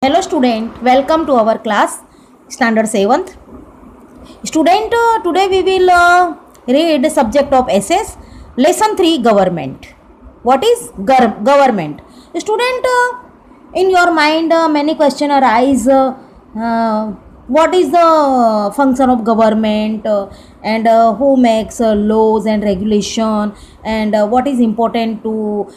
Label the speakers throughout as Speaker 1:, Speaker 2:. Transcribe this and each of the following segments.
Speaker 1: Hello student, welcome to our class standard 7th. Student, today we will read the subject of SS lesson 3 government. What is government? Student, in your mind many question arise. What is the function of government and who makes laws and regulation and what is important to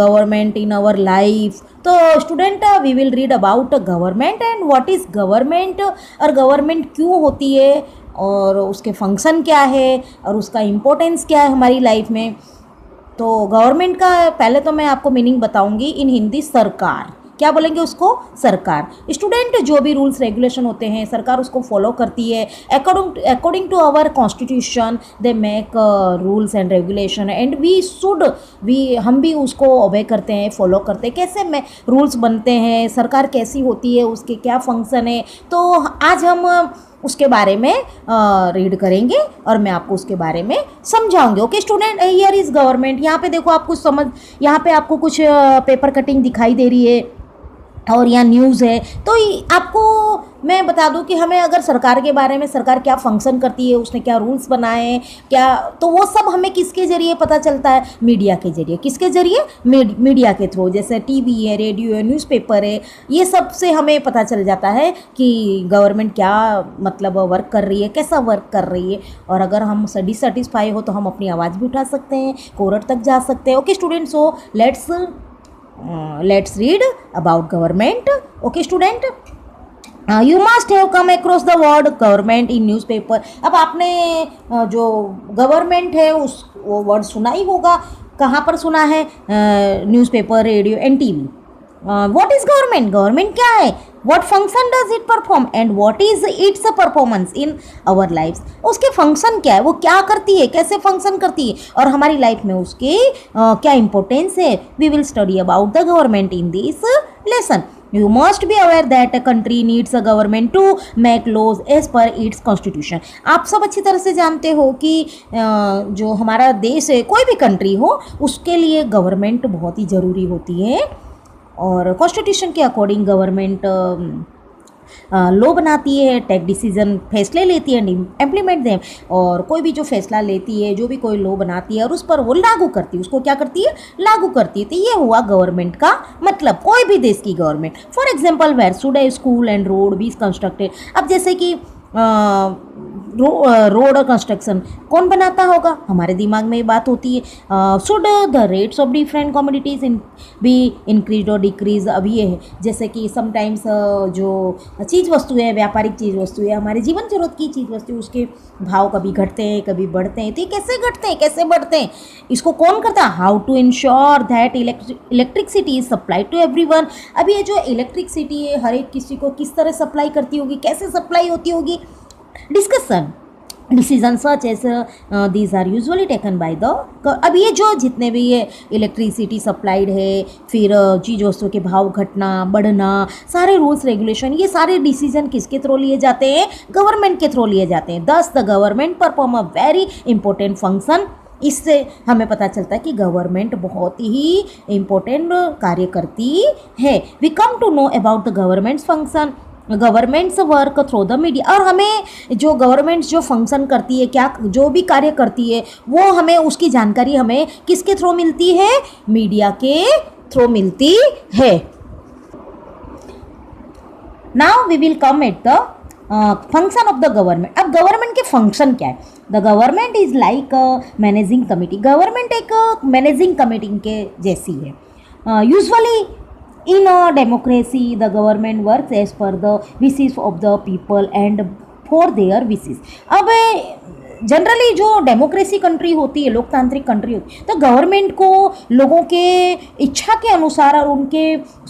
Speaker 1: government in our life. तो student we will read about government and what is government और government क्यों होती है और उसके function क्या है और उसका इम्पोर्टेंस क्या है हमारी लाइफ में. तो गवर्नमेंट का पहले तो मैं आपको मीनिंग बताऊंगी इन हिंदी. सरकार, क्या बोलेंगे उसको? सरकार. स्टूडेंट, जो भी रूल्स रेगुलेशन होते हैं सरकार उसको फॉलो करती है. According to our constitution they make rules and regulation and हम भी उसको ओबे करते हैं, फॉलो करते हैं. कैसे में रूल्स बनते हैं, सरकार कैसी होती है, उसके क्या फंक्शन है, तो आज हम उसके बारे में रीड करेंगे और मैं आपको उसके बारे में समझाऊंगी. Okay student, here is government. यहाँ पे देखो आप कुछ यहाँ पे आपको कुछ पेपर कटिंग दिखाई दे रही है और यहाँ न्यूज़ है. तो आपको मैं बता दूं कि हमें अगर सरकार के बारे में, सरकार क्या फंक्शन करती है, उसने क्या रूल्स बनाए हैं, क्या, तो वो सब हमें किसके ज़रिए पता चलता है? मीडिया के ज़रिए. किसके ज़रिए? मीडिया के थ्रू. जैसे टीवी है, रेडियो है, न्यूज़पेपर है, ये सब से हमें पता चल जाता है कि गवर्नमेंट क्या मतलब वर्क कर रही है, कैसा वर्क कर रही है. और अगर हम डिससेटिस्फाई हो तो हम अपनी आवाज़ भी उठा सकते हैं, कोर्ट तक जा सकते हैं. Okay student, so let's read about government. Okay student, you must have come across the word government in newspaper. अब आपने जो गवर्नमेंट है वो वर्ड सुना ही होगा. कहाँ पर सुना है? Newspaper, radio and TV. What is government? Government क्या है? What function does it perform and what is its performance in our lives? उसके फंक्शन क्या है, वो क्या करती है, कैसे फंक्शन करती है और हमारी लाइफ में उसके क्या इम्पोर्टेंस है. We will study about the government in this lesson. You must be aware that a country needs a government to make laws as per its constitution. आप सब अच्छी तरह से जानते हो कि जो हमारा देश है, कोई भी कंट्री हो, उसके लिए गवर्नमेंट बहुत ही ज़रूरी होती है और कॉन्स्टिट्यूशन के अकॉर्डिंग गवर्नमेंट लॉ बनाती है, टेक डिसीजन, फैसले लेती है, इम्प्लीमेंट दें. और कोई भी जो फैसला लेती है, जो भी कोई लॉ बनाती है और उस पर वो लागू करती है, उसको क्या करती है? लागू करती है. तो ये हुआ गवर्नमेंट का मतलब, कोई भी देश की government. For example, where should a school and road be constructed. अब जैसे कि रोड और कंस्ट्रक्शन कौन बनाता होगा? हमारे दिमाग में ये बात होती है. Should the rates of different commodities be increase और डिक्रीज. अब ये है जैसे कि समटाइम्स जो चीज़ वस्तु है, व्यापारिक चीज़ वस्तु है, हमारे जीवन जरूरत की चीज़ वस्तु, उसके भाव कभी घटते हैं, कभी बढ़ते हैं. तो ये कैसे घटते हैं, कैसे बढ़ते हैं, इसको कौन करता है? How to ensure that electricity is supply to everyone. अब ये जो इलेक्ट्रिसिटी है हर एक किसी को किस तरह सप्लाई करती होगी, कैसे सप्लाई होती होगी? Discussion decision such as these are usually taken by the. अब ये जो जितने भी ये इलेक्ट्रिसिटी सप्लाइड है, फिर चीज़ वस्तुओं के भाव घटना बढ़ना, सारे रूल्स रेगुलेशन, ये सारे डिसीजन किसके थ्रू लिए जाते हैं? गवर्नमेंट के थ्रू लिए जाते हैं. दस the government perform a very important function. इससे हमें पता चलता है कि गवर्नमेंट बहुत ही इम्पोर्टेंट कार्य करती है. We come to know about the government's function, governments work through the media. और हमें जो गवर्नमेंट्स जो फंक्शन करती है, क्या जो भी कार्य करती है, वो हमें उसकी जानकारी हमें किसके थ्रू मिलती है? मीडिया के थ्रू मिलती है. Now we will come at the function of the government. अब गवर्नमेंट के फंक्शन क्या है? The government is like managing committee. Government एक मैनेजिंग कमिटी के जैसी है. Usually in a democracy the government works as per the wishes of the people and for their wishes. अब generally जो डेमोक्रेसी कंट्री होती है, लोकतांत्रिक कंट्री होती है, तो गवर्नमेंट को लोगों के इच्छा के अनुसार और उनके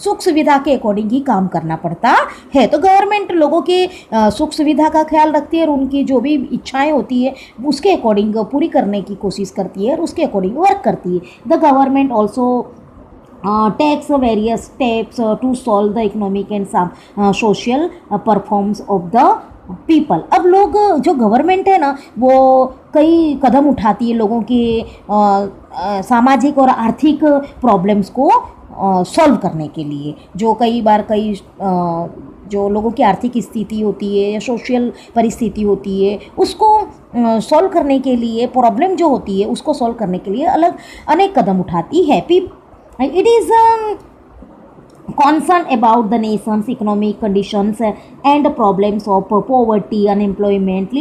Speaker 1: सुख सुविधा के अकॉर्डिंग ही काम करना पड़ता है. तो गवर्नमेंट लोगों के सुख सुविधा का ख्याल रखती है और उनकी जो भी इच्छाएं होती है उसके अकॉर्डिंग पूरी करने की कोशिश करती है और उसके अकॉर्डिंग वर्क करती है. The government also takes various steps to solve the economic and social performance of the people. अब लोग जो गवर्नमेंट है ना, वो कई कदम उठाती है लोगों के सामाजिक और आर्थिक प्रॉब्लम्स को सॉल्व करने के लिए, जो कई बार जो लोगों की आर्थिक स्थिति होती है या सोशल परिस्थिति होती है उसको सॉल्व करने के लिए, प्रॉब्लम जो होती है उसको सॉल्व करने के लिए अलग अनेक कदम उठाती है। It is concern about the nation's economic conditions and problems of poverty, unemployment,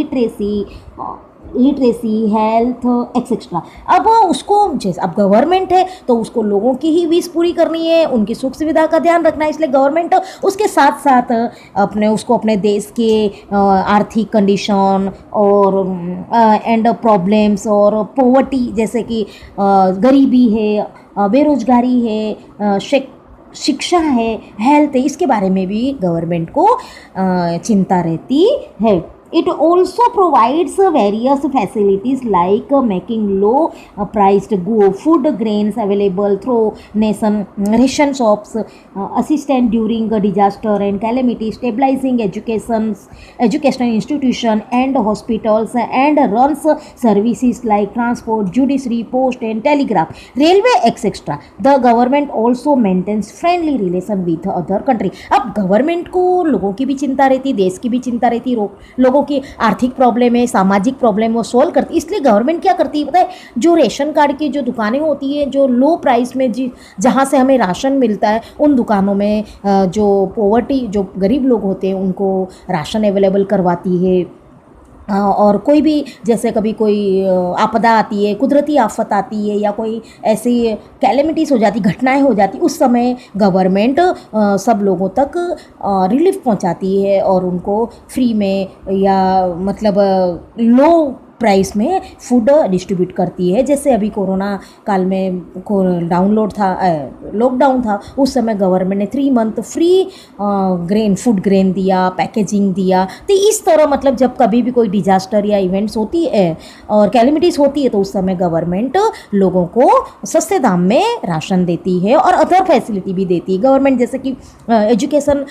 Speaker 1: literacy, health etcetera. अब उसको जैसे अब गवर्नमेंट है तो उसको लोगों की ही विश पूरी करनी है, उनकी सुख सुविधा का ध्यान रखना है, इसलिए गवर्नमेंट उसके साथ साथ अपने देश के आर्थिक कंडीशन और एंड प्रॉब्लम्स और पॉवर्टी, जैसे कि गरीबी है, बेरोजगारी है, शिक्षा है, हेल्थ है, इसके बारे में भी गवर्नमेंट को चिंता रहती है। It also provides various facilities like making low priced food grains available through ration shops, assistance during a disaster and calamity, stabilizing educational institution and hospitals, and runs services like transport, judiciary, post and telegraph, railway, etc. The government also maintains friendly relation with other country. अब government को लोगों की भी चिंता रहती, देश की भी चिंता रहती, लोगों की आर्थिक प्रॉब्लम है, सामाजिक प्रॉब्लम वो सॉल्व करती। इसलिए गवर्नमेंट क्या करती है पता है, जो रेशन कार्ड की जो दुकानें होती है, जो लो प्राइस में जहाँ से हमें राशन मिलता है, उन दुकानों में जो पॉवर्टी, जो गरीब लोग होते हैं उनको राशन अवेलेबल करवाती है। और कोई भी जैसे कभी कोई आपदा आती है, कुदरती आफत आती है या कोई ऐसी कैलेमिटीज़ हो जाती, घटनाएं हो जाती, उस समय गवर्नमेंट सब लोगों तक रिलीफ पहुंचाती है और उनको फ्री में या मतलब लो प्राइस में फूड डिस्ट्रीब्यूट करती है। जैसे अभी कोरोना काल में लॉकडाउन था, उस समय गवर्नमेंट ने 3 मंथ फ्री फूड ग्रेन दिया, पैकेजिंग दिया। तो इस तरह मतलब जब कभी भी कोई डिजास्टर या इवेंट्स होती है और कैलेमिटीज़ होती है तो उस समय गवर्नमेंट लोगों को सस्ते दाम में राशन देती है और अदर फैसिलिटी भी देती है गवर्नमेंट, जैसे कि एजुकेशन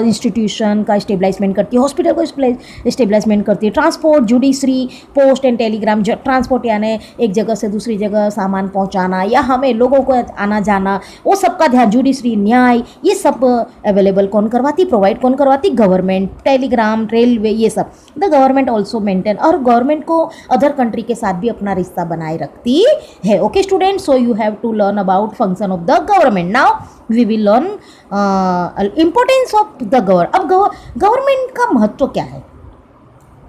Speaker 1: इंस्टीट्यूशन का स्टेबलाइजमेंट करती है, हॉस्पिटल को स्टेबलाइजमेंट करती है, transport, judiciary, post and Telegram, transport यानी एक जगह से दूसरी जगह सामान पहुंचाना या हमें लोगों को आना जाना, वो सबका ध्यान, जुडिशरी, न्याय, ये सब अवेलेबल कौन करवाती, प्रोवाइड कौन करवाती, गवर्नमेंट। टेलीग्राम, रेलवे, ये सब द गवर्नमेंट ऑल्सो मेंटेन, और गवर्नमेंट को अदर कंट्री के साथ भी अपना रिश्ता बनाए रखती है। Okay student, so you have to learn about function of the government. Now we will learn importance of the government. अब गवर्नमेंट का महत्व क्या है,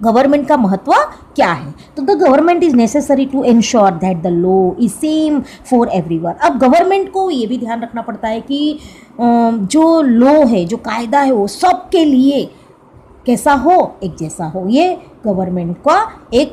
Speaker 1: गवर्नमेंट का महत्व क्या है? तो the government is necessary to ensure that the law is same for everyone. अब गवर्नमेंट को ये भी ध्यान रखना पड़ता है कि जो लॉ है, जो कायदा है, वो सबके लिए कैसा हो, एक जैसा हो। ये गवर्नमेंट का एक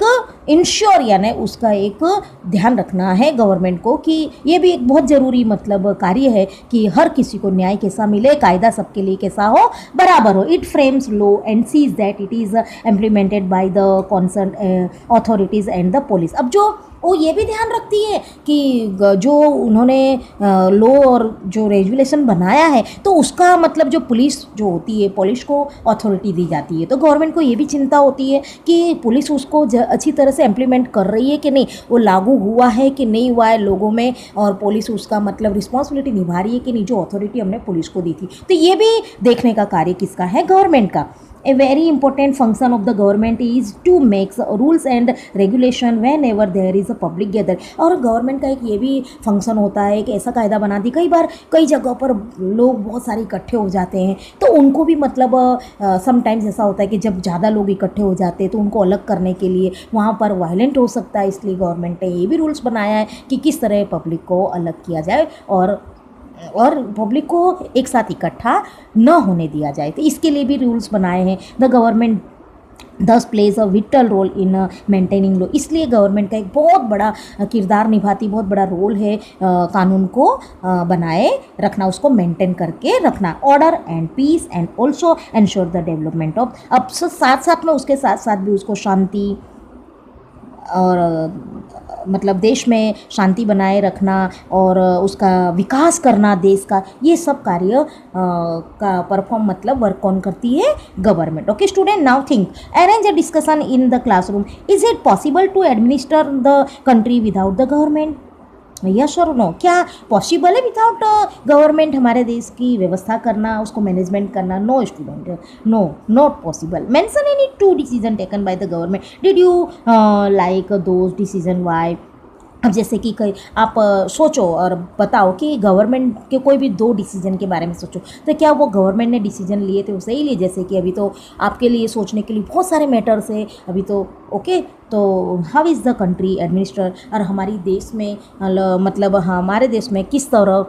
Speaker 1: इंश्योर यानी उसका एक ध्यान रखना है गवर्नमेंट को, कि ये भी एक बहुत ज़रूरी मतलब कार्य है कि हर किसी को न्याय कैसा मिले, कायदा सबके लिए कैसा हो, बराबर हो। It frames law and sees that it is implemented by the concern authorities and the police. अब जो वो ये भी ध्यान रखती है कि जो उन्होंने लॉ और जो रेगुलेशन बनाया है तो उसका मतलब जो पुलिस जो होती है, पुलिस को अथॉरिटी दी जाती है। तो गवर्नमेंट को ये भी चिंता होती है कि पुलिस उसको अच्छी तरह से इम्प्लीमेंट कर रही है कि नहीं, वो लागू हुआ है कि नहीं हुआ है लोगों में, और पुलिस उसका मतलब रिस्पॉन्सिबिलिटी निभा रही है कि नहीं, जो अथॉरिटी हमने पुलिस को दी थी। तो ये भी देखने का कार्य किसका है, गवर्नमेंट का। A very important function of the government is to make rules and regulation whenever there is a public gathering। और गवर्नमेंट का एक ये भी फंक्शन होता है कि ऐसा कायदा बना दी, कई बार कई जगह पर लोग बहुत सारे इकट्ठे हो जाते हैं तो उनको भी मतलब समटाइम्स ऐसा होता है कि जब ज़्यादा लोग इकट्ठे हो जाते हैं तो उनको अलग करने के लिए वहाँ पर वायलेंट हो सकता है, इसलिए गवर्नमेंट ने ये भी रूल्स बनाया है कि किस तरह पब्लिक को अलग किया जाए और पब्लिक को एक साथ इकट्ठा न होने दिया जाए। तो इसके लिए भी रूल्स बनाए हैं। The government thus plays a vital role in maintaining law. इसलिए गवर्नमेंट का एक बहुत बड़ा किरदार निभाती, बहुत बड़ा रोल है कानून को बनाए रखना, उसको मेंटेन करके रखना। Order and peace and also ensure the development of. अब साथ साथ में उसके साथ साथ भी उसको शांति और मतलब देश में शांति बनाए रखना और उसका विकास करना देश का, ये सब कार्य का परफॉर्म मतलब वर्क ऑन करती है government. Okay student, now think, arrange a discussion in the classroom. Is it possible to administer the country without the government? Yes और नो, क्या पॉसिबल है विदाउट गवर्नमेंट हमारे देश की व्यवस्था करना, उसको मैनेजमेंट करना? No student, no, not possible. Mention any two decision taken by the government, did you like those decision why? अब जैसे कि कई आप सोचो और बताओ कि गवर्नमेंट के कोई भी दो डिसीजन के बारे में सोचो, तो क्या वो गवर्नमेंट ने डिसीजन लिए थे वो सही लिए? जैसे कि अभी तो आपके लिए सोचने के लिए बहुत सारे मैटर्स है अभी तो, ओके। तो how is the country administer, और हमारी देश में मतलब हमारे देश में किस तरह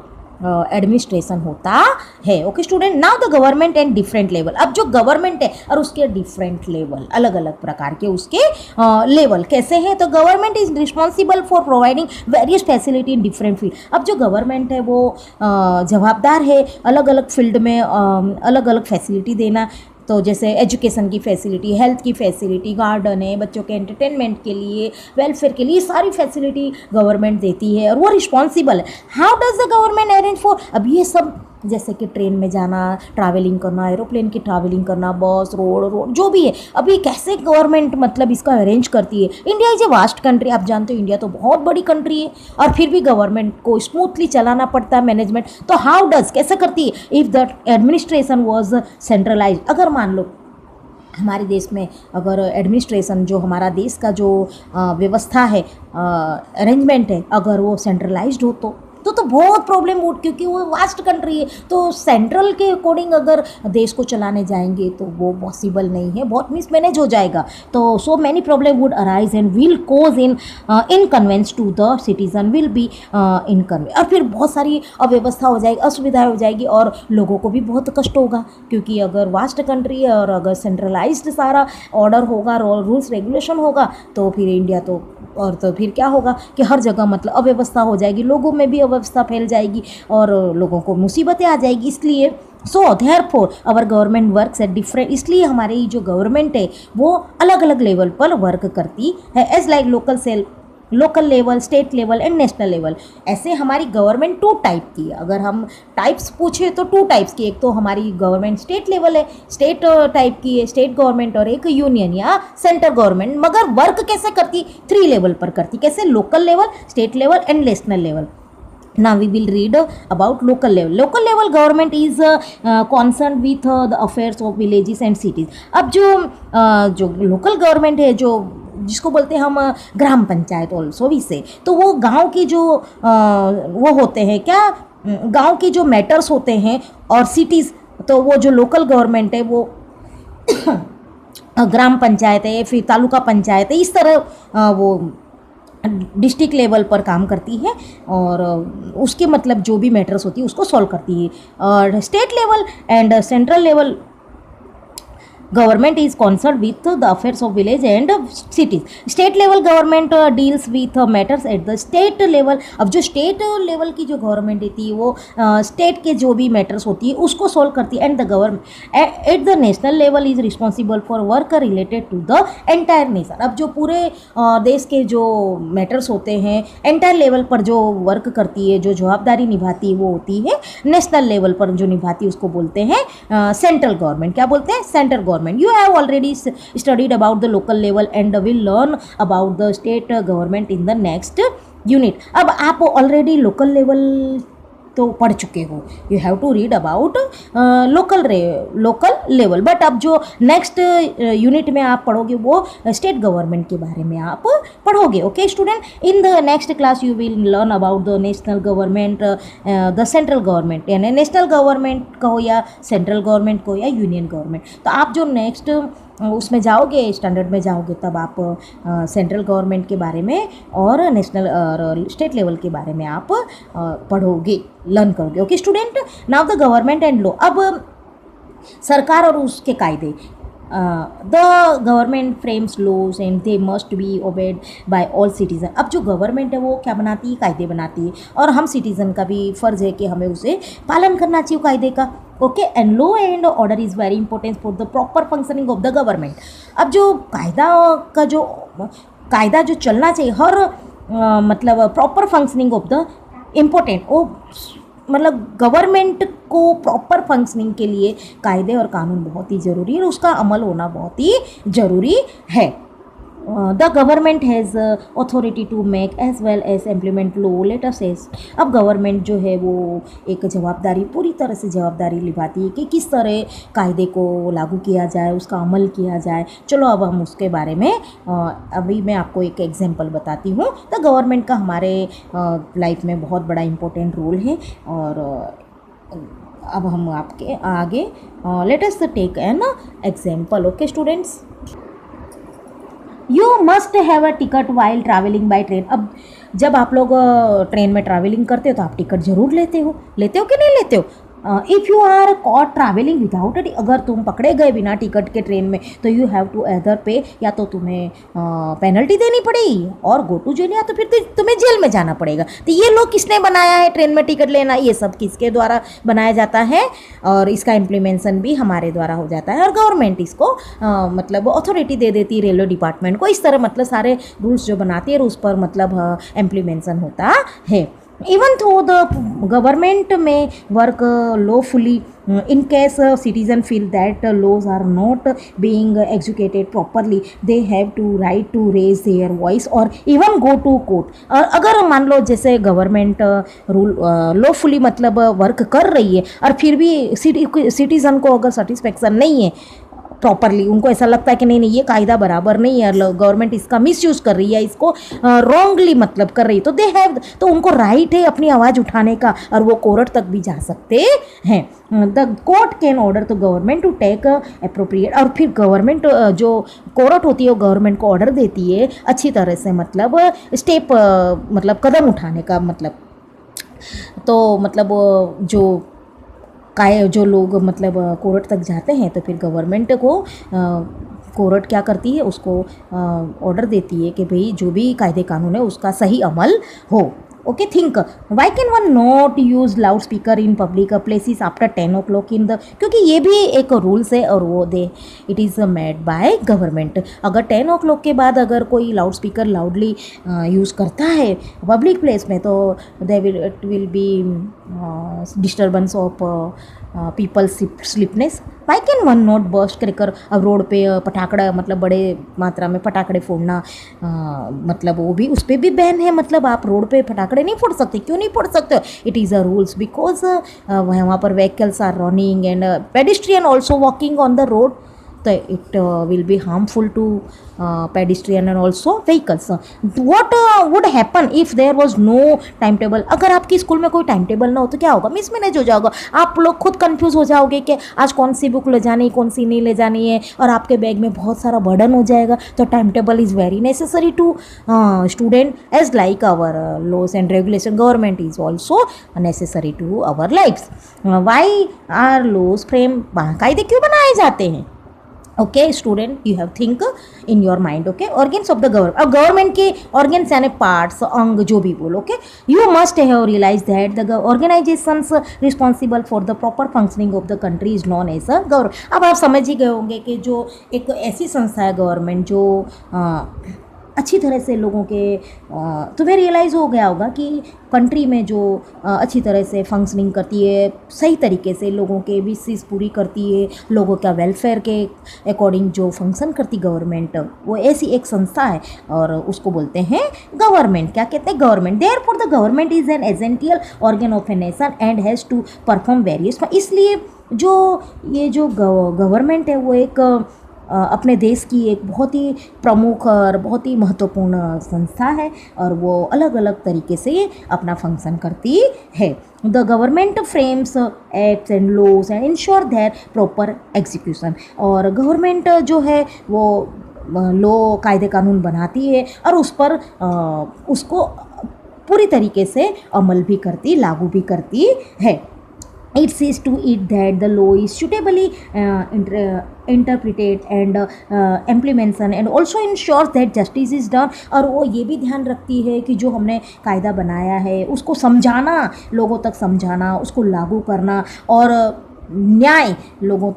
Speaker 1: एडमिनिस्ट्रेशन होता है। Okay student, now the government and different level. अब जो गवर्नमेंट है और उसके डिफरेंट लेवल, अलग अलग प्रकार के उसके लेवल कैसे हैं? तो government is responsible for providing various facility in different field. अब जो गवर्नमेंट है वो जवाबदार है अलग अलग फील्ड में अलग अलग फैसिलिटी देना। तो जैसे एजुकेशन की फैसिलिटी, हेल्थ की फैसिलिटी, गार्डन है, बच्चों के एंटरटेनमेंट के लिए, वेलफेयर के लिए, सारी फैसिलिटी गवर्नमेंट देती है और वो रिस्पॉन्सिबल है। How does the government arrange for? अब ये सब जैसे कि ट्रेन में जाना, ट्रैवलिंग करना, एरोप्लेन की ट्रैवलिंग करना, बस, रोड जो भी है, अभी कैसे गवर्नमेंट मतलब इसका अरेंज करती है? India is a vast country, आप जानते हो इंडिया तो बहुत बड़ी कंट्री है, और फिर भी गवर्नमेंट को स्मूथली चलाना पड़ता है मैनेजमेंट। तो हाउ डज, कैसे करती है? If the administration was centralise, अगर मान लो हमारे देश में अगर एडमिनिस्ट्रेशन जो हमारा देश का जो व्यवस्था है, अरेंजमेंट है, अगर वो सेंट्रलाइज्ड हो तो बहुत प्रॉब्लम हो, क्योंकि वो वास्ट कंट्री है। तो सेंट्रल के अकॉर्डिंग अगर देश को चलाने जाएंगे तो वो पॉसिबल नहीं है, बहुत मिसमैनेज हो जाएगा। तो so many problem would arise and will cause in inconvenience to the citizen, will be inconvenience, और फिर बहुत सारी अव्यवस्था हो जाएगी, असुविधाएं हो जाएगी और लोगों को भी बहुत कष्ट होगा, क्योंकि अगर वास्ट कंट्री है और अगर सेंट्रलाइज्ड सारा ऑर्डर होगा, रूल्स रेगुलेशन होगा, तो फिर इंडिया तो फिर क्या होगा कि हर जगह मतलब अव्यवस्था हो जाएगी, लोगों में भी अव्यवस्था फैल जाएगी और लोगों को मुसीबतें आ जाएगी। इसलिए so therefore our government works at different, इसलिए हमारी जो गवर्नमेंट है वो अलग अलग लेवल पर वर्क करती है, as like local level, state level and national level. ऐसे हमारी गवर्नमेंट टू टाइप की है। अगर हम टाइप्स पूछे तो टू टाइप्स की, एक तो हमारी गवर्नमेंट स्टेट लेवल है, स्टेट टाइप की है, स्टेट गवर्नमेंट, और एक यूनियन या सेंट्रल गवर्नमेंट। मगर वर्क कैसे करती? 3 लेवल पर करती। कैसे? Local level, state level and national level. Now we will read about local level. Local level government is concerned with the affairs of villages and cities. अब जो local government है, जो जिसको बोलते हैं हम ग्राम पंचायत ऑल्सो भी से, तो वो गांव की जो वो होते हैं, क्या गांव की जो मैटर्स होते हैं, और सिटीज़, तो वो जो लोकल गवर्नमेंट है वो ग्राम पंचायत है, फिर तालुका पंचायत है, इस तरह वो डिस्ट्रिक्ट लेवल पर काम करती है और उसके मतलब जो भी मैटर्स होती है उसको सॉल्व करती है। और state level and central level government is concerned with the affairs of village and cities. State level government deals with matters at the state level. अब जो स्टेट लेवल की जो गवर्नमेंट होती है वो स्टेट के जो भी मैटर्स होती है उसको सॉल्व करती है, and the government at the national level is responsible for work related to the entire nation. अब जो पूरे देश के जो मैटर्स होते हैं एंटायर लेवल पर जो वर्क करती है, जो जवाबदारी निभाती है, वो होती है नेशनल लेवल पर जो निभाती है उसको बोलते हैं सेंट्रल गवर्नमेंट। क्या बोलते हैं? Central government. You have already studied about the local level and will learn about the state government in the next unit. अब आप ऑलरेडी लोकल लेवल तो पढ़ चुके हो, you have to read about local level, but अब जो next unit में आप पढ़ोगे वो स्टेट गवर्नमेंट के बारे में आप पढ़ोगे। Okay student, in the next class you will learn about the national government, the central government, यानी नेशनल गवर्नमेंट कहो या सेंट्रल गवर्नमेंट को या यूनियन गवर्नमेंट। तो आप जो नेक्स्ट उसमें जाओगे, स्टैंडर्ड में जाओगे, तब आप सेंट्रल गवर्नमेंट के बारे में और नेशनल और स्टेट लेवल के बारे में आप पढ़ोगे, लर्न करोगे। Okay student, now the government and law. अब सरकार और उसके कायदे, the government frames laws and they must be obeyed by all citizen. अब जो गवर्नमेंट है वो क्या बनाती है? कायदे बनाती है, और हम सिटीज़न का भी फ़र्ज़ है कि हमें उसे पालन करना चाहिए कायदे का। Okay, and law and order is very important for the proper functioning of the government. अब जो कायदा जो चलना चाहिए हर मतलब proper functioning of the important, वो मतलब गवर्नमेंट को प्रॉपर फंक्शनिंग के लिए कायदे और कानून बहुत ही ज़रूरी है और उसका अमल होना बहुत ही ज़रूरी है। The government has authority to make as well as implement law let us says. अब गवर्नमेंट जो है वो एक जवाबदारी, पूरी तरह से जवाबदारी निभाती है कि किस तरह कायदे को लागू किया जाए, उसका अमल किया जाए। चलो अब हम उसके बारे में अभी मैं आपको एक एग्जांपल बताती हूँ। द गवर्नमेंट का हमारे लाइफ में बहुत बड़ा इम्पोर्टेंट रोल है। और अब हम आपके आगे let us take an example. Okay students, you must have a ticket while travelling by train. अब जब आप लोग ट्रेन में ट्रैवलिंग करते हो तो आप टिकट जरूर लेते हो कि नहीं लेते हो? If you are caught travelling without a, अगर तुम पकड़े गए बिना टिकट के ट्रेन में तो यू हैव टू एदर पे, या तो तुम्हें पेनल्टी देनी पड़ेगी और गो टू जेल, या तो फिर तुम्हें जेल में जाना पड़ेगा। तो ये लोग किसने बनाया है ट्रेन में टिकट लेना? ये सब किसके द्वारा बनाया जाता है? और इसका इम्प्लीमेंशन भी हमारे द्वारा हो जाता है और गवर्नमेंट इसको मतलब अथॉरिटी दे देती है रेलवे डिपार्टमेंट को। इस तरह मतलब सारे रूल्स जो बनाती है उस पर मतलब इम्प्लीमेंशन होता है। Even though the government may work lawfully, in case a citizen feel that laws are not being executed properly, they have to right to raise their voice or even go to court। और अगर मान लो जैसे government rule lawfully मतलब work कर रही है और फिर भी सिटीज़न को अगर सेटिस्फेक्शन नहीं है प्रॉपरली, उनको ऐसा लगता है कि नहीं ये कायदा बराबर नहीं है, गवर्नमेंट इसका मिसयूज कर रही है, इसको रॉन्गली मतलब कर रही है, तो दे हैव, तो उनको राइट है अपनी आवाज़ उठाने का और वो कोर्ट तक भी जा सकते हैं। The court can order to government to take appropriate, और फिर गवर्नमेंट जो कोर्ट होती है वो गवर्नमेंट को ऑर्डर देती है अच्छी तरह से मतलब स्टेप मतलब कदम उठाने का मतलब। तो मतलब जो लोग मतलब कोर्ट तक जाते हैं तो फिर गवर्नमेंट को कोर्ट क्या करती है, उसको ऑर्डर देती है कि भाई जो भी कायदे कानून है उसका सही अमल हो। Okay, think why can one not use loud speaker in public places after 10 o'clock in the, क्योंकि ये भी एक रूल्स है और वो they it is made by government. अगर 10 o'clock के बाद अगर कोई लाउड स्पीकर लाउडली यूज़ करता है पब्लिक प्लेस में तो it will be disturbance of people sleepness. Why can one not burst cracker. अब रोड पे पटाखा मतलब बड़े मात्रा में पटाखे फोड़ना मतलब वो भी उस पर भी बैन है। मतलब आप रोड पे पटाखे नहीं फोड़ सकते। क्यों नहीं फोड़ सकते? It is a rules because वहाँ पर vehicles are running and pedestrian also walking on the road, तो it will be harmful to pedestrian and also vehicles. What would happen if there was no time table. अगर आपकी school में कोई time table ना हो तो क्या होगा? मिसमैनेज हो जाएगा। आप लोग खुद कंफ्यूज हो जाओगे कि आज कौन सी बुक ले जानी, कौन सी नहीं ले जानी है, और आपके बैग में बहुत सारा बर्डन हो जाएगा। तो time table is very necessary to student as like our laws and regulation. Government is also necessary to our lifes. Why are laws frame, कायदे क्यों बनाए जाते हैं? Okay student, you have think in your mind. Okay, organs of the government. अब government के organs यानी parts, अंग जो भी बोलो। Okay, you must have realise that the organisations responsible for the proper functioning of the country is known as a government. अब आप समझ ही गए होंगे कि जो एक ऐसी संस्था है गवर्नमेंट जो अच्छी तरह से लोगों के तुम्हें रियलाइज़ हो गया होगा कि कंट्री में जो अच्छी तरह से फंक्शनिंग करती है, सही तरीके से लोगों के विशेष पूरी करती है, लोगों का वेलफेयर के अकॉर्डिंग जो फंक्शन करती गवर्नमेंट, वो ऐसी एक संस्था है और उसको बोलते हैं गवर्नमेंट। क्या कहते हैं? Government. Therefore the government is an essential organ of a nation and has to perform various. इसलिए ये जो गवर्नमेंट है वो एक अपने देश की एक बहुत ही प्रमुख और बहुत ही महत्वपूर्ण संस्था है और वो अलग अलग तरीके से अपना फंक्शन करती है। The government frames acts and laws and ensure their proper execution. और गवर्नमेंट जो है वो लॉ, कायदे कानून बनाती है और उस पर उसको पूरी तरीके से अमल भी करती, लागू भी करती है। It sees to it that the law is suitably interpreted and implementation and also ensures that justice is done। और वो ये भी ध्यान रखती है कि जो हमने कायदा बनाया है उसको समझाना, लोगों तक समझाना, उसको लागू करना और न्याय, लोगों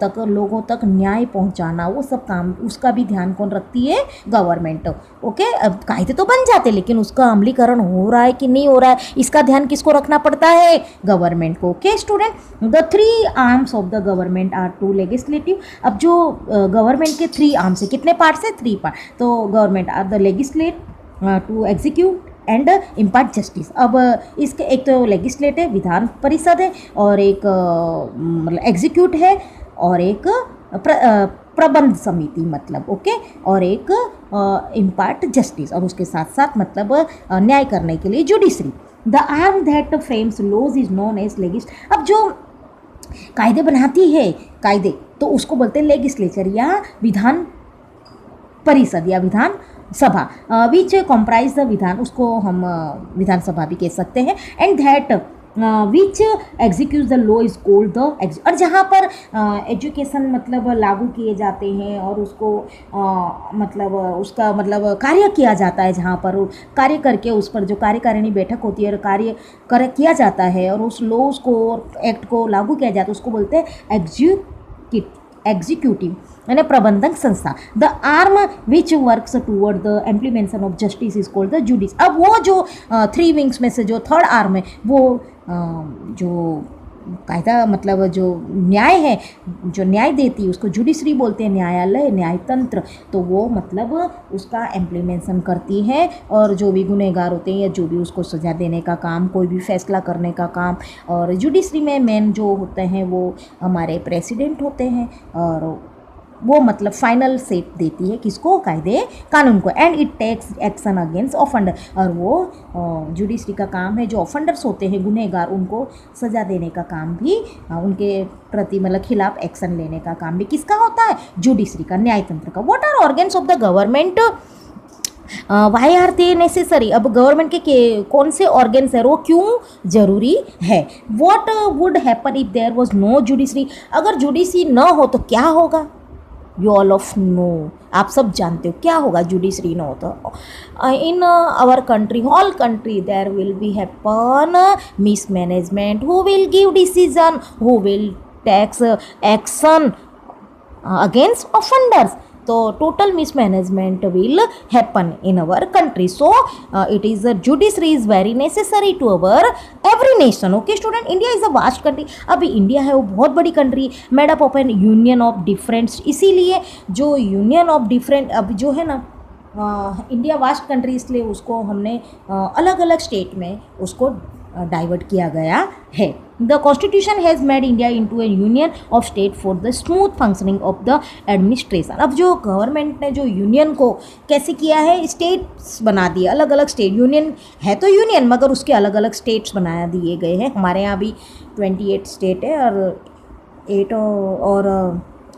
Speaker 1: तक न्याय पहुंचाना, वो सब काम, उसका भी ध्यान कौन रखती है? गवर्नमेंट। ओके, अब कायदे तो बन जाते लेकिन उसका अमलीकरण हो रहा है कि नहीं हो रहा है, इसका ध्यान किसको रखना पड़ता है? गवर्नमेंट को। Okay student, the 3 arms of the government are to legislative. अब जो गवर्नमेंट के 3 आर्म्स है, कितने पार्ट्स है? 3 पार्ट। तो government are the legislate, to execute and impart justice. अब इसके एक तो लेजिस्लेट है, विधान परिषद है, और एक मतलब एग्जीक्यूट है, और एक प्रबंध समिति मतलब, ओके, और एक इम्पार्ट जस्टिस, और उसके साथ साथ मतलब न्याय करने के लिए judiciary. The arm that frames laws is known as legislature. अब जो कायदे बनाती है, कायदे, तो उसको बोलते हैं लेजिस्लेचर या विधान परिषद या विधान सभा, विच कॉम्प्राइज द विधान, उसको हम विधानसभा भी कह सकते हैं। And that which execute the law is called the और जहाँ पर एजुकेशन मतलब लागू किए जाते हैं और उसको मतलब उसका मतलब कार्य किया जाता है, जहाँ पर कार्य करके उस पर जो कार्यकारिणी बैठक होती है और कार्य किया जाता है और उस लॉज को, एक्ट को लागू किया जाता है, उसको बोलते हैं एग्जीक्यूटिव यानी प्रबंधक संस्था। The arm which works toward the implementation of justice is called the जुडिस। अब वो जो 3 विंग्स में से जो 3rd आर्म है, वो जो कायदा मतलब जो न्याय है, जो न्याय देती है, उसको जुडिशरी बोलते हैं, न्यायालय, न्यायतंत्र। तो वो मतलब उसका इम्प्लीमेंटेशन करती है, और जो भी गुनहगार होते हैं या जो भी उसको सज़ा देने का काम, कोई भी फैसला करने का काम। और जुडिशरी में मेन जो होते हैं वो हमारे प्रेसिडेंट होते हैं, और वो मतलब फाइनल सेट देती है किसको? कायदे कानून को। And it takes action against offender, और वो जुडिशरी का काम है जो ऑफेंडर्स होते हैं, गुनहगार, उनको सज़ा देने का काम भी, उनके प्रति मतलब खिलाफ एक्शन लेने का काम भी किसका होता है? जुडिशरी का, न्यायतंत्र का। What are organs of the government? Why are they necessary? अब गवर्नमेंट के कौन से ऑर्गन्स है, वो क्यों जरूरी है? What would happen if there was no judiciary? अगर जुडिशरी न हो तो क्या होगा? यू ऑल ऑफ नो, आप सब जानते हो क्या होगा जुडिशरी न हो तो। In our country, whole country, there will be happen mismanagement, who will give decision, who will takes action against offenders. तो total mismanagement will happen in our country. So it is judiciary is very necessary to our every nation. Okay student, India is a vast country. अभी India है वो बहुत बड़ी country, made up of an union of different, इसीलिए जो union of different, अब जो है ना इंडिया वास्ट कंट्री, इसलिए उसको हमने अलग अलग स्टेट में उसको डाइवर्ट किया गया है। The constitution has made India into A union of state for the smooth functioning of the administration. अब जो गवर्नमेंट ने जो यूनियन को कैसे किया है, स्टेट्स बना दिए, अलग अलग स्टेट। यूनियन है तो यूनियन, मगर उसके अलग अलग स्टेट्स बना दिए गए हैं। हमारे यहाँ भी 28 स्टेट है और 8 और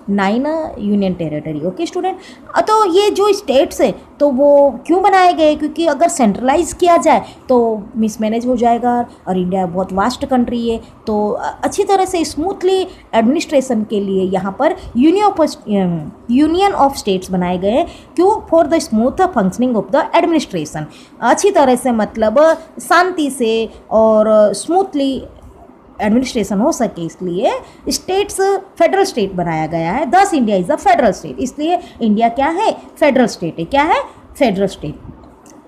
Speaker 1: 9 यूनियन टेरिटरी। ओके स्टूडेंट, तो ये जो स्टेट्स है तो वो क्यों बनाए गए? क्योंकि अगर सेंट्रलाइज किया जाए तो मिसमैनेज हो जाएगा, और इंडिया बहुत वास्ट कंट्री है, तो अच्छी तरह से स्मूथली एडमिनिस्ट्रेशन के लिए यहाँ पर यूनियन ऑफ स्टेट्स बनाए गए हैं। क्यों? For the smooth functioning of the administration, अच्छी तरह से मतलब शांति से और स्मूथली एडमिनिस्ट्रेशन हो सके, इसलिए स्टेट्स फेडरल स्टेट बनाया गया है। दस India is a federal state, इसलिए इंडिया क्या है? फेडरल स्टेट है। क्या है? Federal state.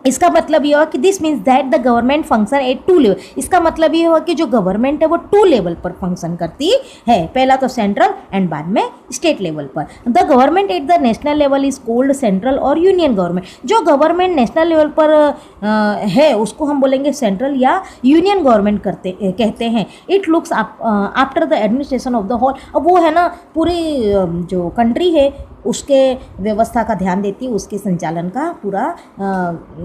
Speaker 1: इसका मतलब ये हुआ कि this means that the government function at 2 level. इसका मतलब ये हुआ कि जो गवर्नमेंट है वो 2 लेवल पर फंक्शन करती है, पहला तो सेंट्रल एंड बाद में स्टेट लेवल पर। The government at the national level is called central और यूनियन गवर्नमेंट। जो गवर्नमेंट नेशनल लेवल पर है उसको हम बोलेंगे सेंट्रल या यूनियन गवर्नमेंट कहते हैं। It looks after the administration of the whole. अब वो है ना पूरी जो कंट्री है उसके व्यवस्था का ध्यान देती है, उसके संचालन का पूरा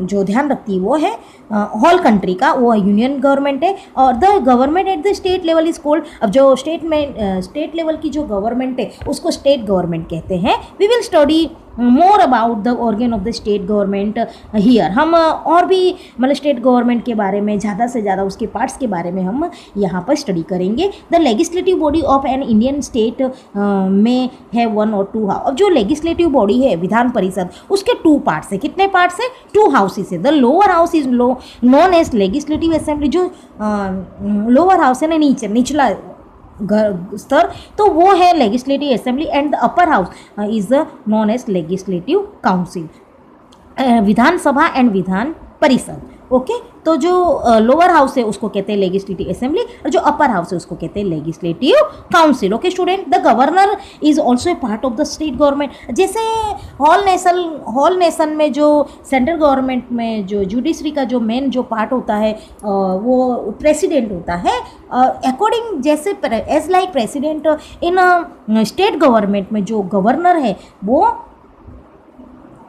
Speaker 1: जो ध्यान रखती है वो है होल कंट्री का, वो यूनियन गवर्नमेंट है। और the government at the state level is called, अब जो स्टेट लेवल की जो गवर्नमेंट है उसको स्टेट गवर्नमेंट कहते हैं। We will study more about the organ of the state government here. हम और भी मतलब स्टेट गवर्नमेंट के बारे में ज़्यादा से ज़्यादा उसके पार्ट्स के बारे में हम यहाँ पर स्टडी करेंगे। The legislative body of an Indian state में है 1 और 2 हाउस। अब जो लेजिस्लेटिव बॉडी है विधान परिषद, उसके 2 पार्ट्स है। कितने पार्ट्स है? 2 हाउसेस है। The lower house is known as legislative assembly. जो लोअर हाउस है ना, निचला स्तर, तो वो है legislative assembly, and the upper house is known as legislative council, Vidhansabha and Vidhan Parishad. Okay, तो जो लोअर हाउस है उसको कहते हैं लेजिस्लेटिव असेंबली, और जो अपर हाउस है उसको कहते हैं legislative council. Okay student, the governor is also a part of the state government. जैसे होल नेशन में जो सेंट्रल गवर्नमेंट में जो जुडिशरी का जो मेन जो पार्ट होता है वो प्रेसिडेंट होता है, अकॉर्डिंग जैसे as like president in state government में जो गवर्नर है वो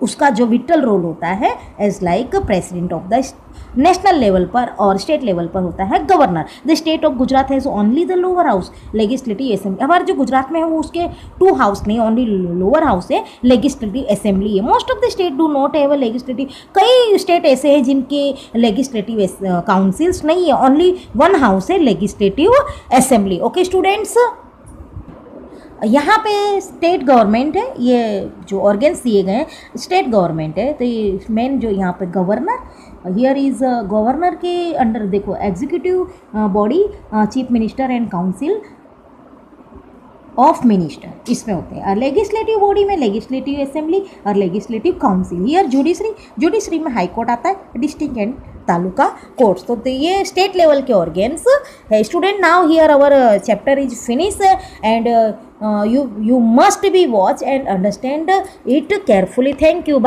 Speaker 1: उसका जो विटल रोल होता है as like president of the national level पर और स्टेट लेवल पर होता है governor. The state of Gujarat has only the lower house legislative assembly. हमारे जो गुजरात में है वो उसके 2 हाउस नहीं, ओनली लोअर हाउस है, लेजिस्लेटिव असेंबली है। Most of the state do not have a legislative, कई स्टेट ऐसे हैं जिनके लेजिस्लेटिव काउंसिल्स नहीं है, ओनली 1 हाउस है लेजिस्लेटिव असेंबली। ओके स्टूडेंट्स, यहाँ पे स्टेट गवर्नमेंट है, ये जो ऑर्गेन्स दिए गए हैं स्टेट गवर्नमेंट है, तो ये मेन जो यहाँ पे गवर्नर, हियर इज गवर्नर के अंडर देखो executive body chief minister and council of minister इसमें होते हैं। लेजिस्लेटिव बॉडी में लेजिस्लेटिव असेंबली और लेजिस्लेटिव काउंसिल। हियर जुडिशरी में हाई कोर्ट आता है, डिस्ट्रिक्ट एंड तालुका कोर्ट्स। तो ये स्टेट लेवल के ऑर्गेन्स है। Student, now here our chapter is finish and you must be watch and understand it carefully. Thank you. Bye.